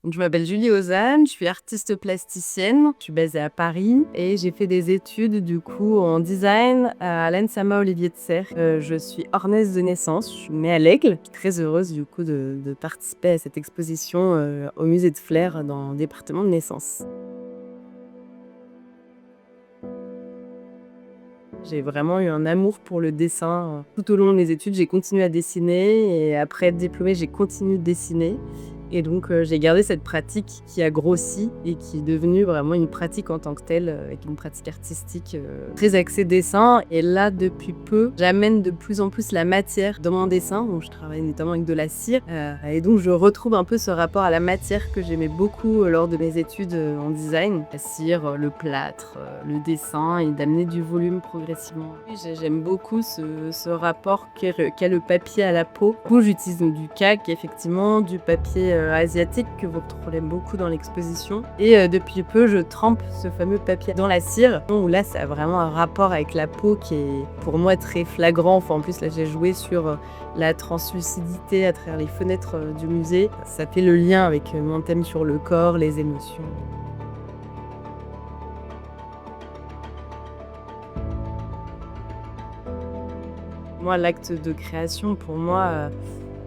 Donc, je m'appelle Julie Ozanne, je suis artiste plasticienne, je suis basée à Paris et j'ai fait des études du coup en design à l'ENSAMA Olivier de Serres. Je suis ornaise de naissance, je suis née à l'Aigle. Je suis très heureuse du coup de participer à cette exposition au musée de Flers dans le département de naissance. J'ai vraiment eu un amour pour le dessin. Tout au long de mes études, j'ai continué à dessiner et après être diplômée, j'ai continué de dessiner. Et donc, j'ai gardé cette pratique qui a grossi et qui est devenue vraiment une pratique en tant que telle, avec une pratique artistique très axée dessin. Et là, depuis peu, j'amène de plus en plus la matière dans mon dessin. Donc, je travaille notamment avec de la cire. Et donc, je retrouve un peu ce rapport à la matière que j'aimais beaucoup lors de mes études en design. La cire, le plâtre, le dessin et d'amener du volume progressivement. Oui, j'aime beaucoup ce rapport qu'a le papier à la peau. Du coup, j'utilise donc du cac, effectivement, du papier asiatique que vous retrouvez beaucoup dans l'exposition. Et depuis peu, je trempe ce fameux papier dans la cire, où là, ça a vraiment un rapport avec la peau qui est pour moi très flagrant. Enfin, en plus, là, j'ai joué sur la translucidité à travers les fenêtres du musée. Ça fait le lien avec mon thème sur le corps, les émotions. Moi, l'acte de création, pour moi,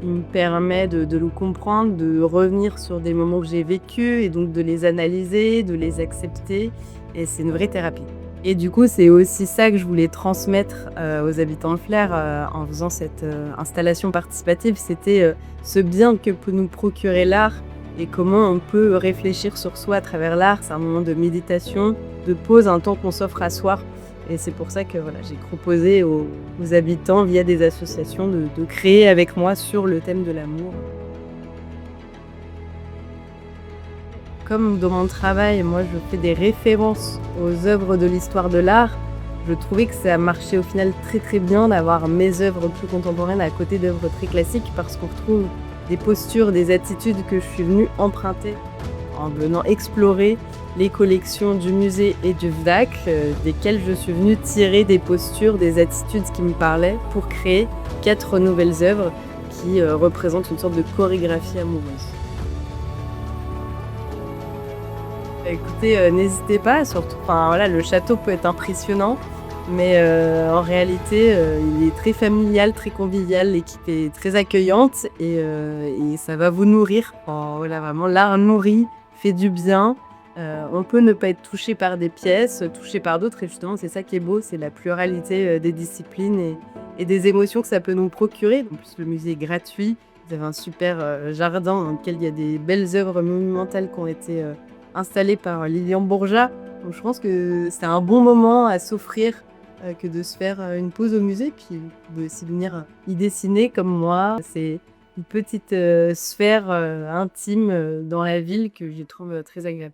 il me permet de le comprendre, de revenir sur des moments que j'ai vécus et donc de les analyser, de les accepter. Et c'est une vraie thérapie. Et du coup, c'est aussi ça que je voulais transmettre aux habitants de Flers en faisant cette installation participative. C'était ce bien que peut nous procurer l'art et comment on peut réfléchir sur soi à travers l'art. C'est un moment de méditation, de pause, un temps qu'on s'offre à soi. Et c'est pour ça que voilà, j'ai proposé aux habitants, via des associations, de créer avec moi sur le thème de l'amour. Comme dans mon travail, moi, je fais des références aux œuvres de l'histoire de l'art. Je trouvais que ça marchait au final très très bien d'avoir mes œuvres plus contemporaines à côté d'œuvres très classiques parce qu'on retrouve des postures, des attitudes que je suis venue emprunter en venant explorer les collections du musée et du VDAC, desquelles je suis venue tirer des postures, des attitudes qui me parlaient pour créer 4 nouvelles œuvres qui représentent une sorte de chorégraphie amoureuse. Écoutez, n'hésitez pas, surtout, enfin voilà, le château peut être impressionnant, mais en réalité, il est très familial, très convivial, l'équipe est très accueillante et ça va vous nourrir. Enfin, voilà, vraiment, l'art nourrit, fait du bien. On peut ne pas être touché par des pièces, touché par d'autres, et justement, c'est ça qui est beau, c'est la pluralité des disciplines et des émotions que ça peut nous procurer. En plus, le musée est gratuit. Vous avez un super jardin dans lequel il y a des belles œuvres monumentales qui ont été installées par Lilian Bourgeat. Donc je pense que c'est un bon moment à s'offrir que de se faire une pause au musée. Puis vous pouvez aussi venir y dessiner comme moi. C'est une petite sphère intime dans la ville que je trouve très agréable.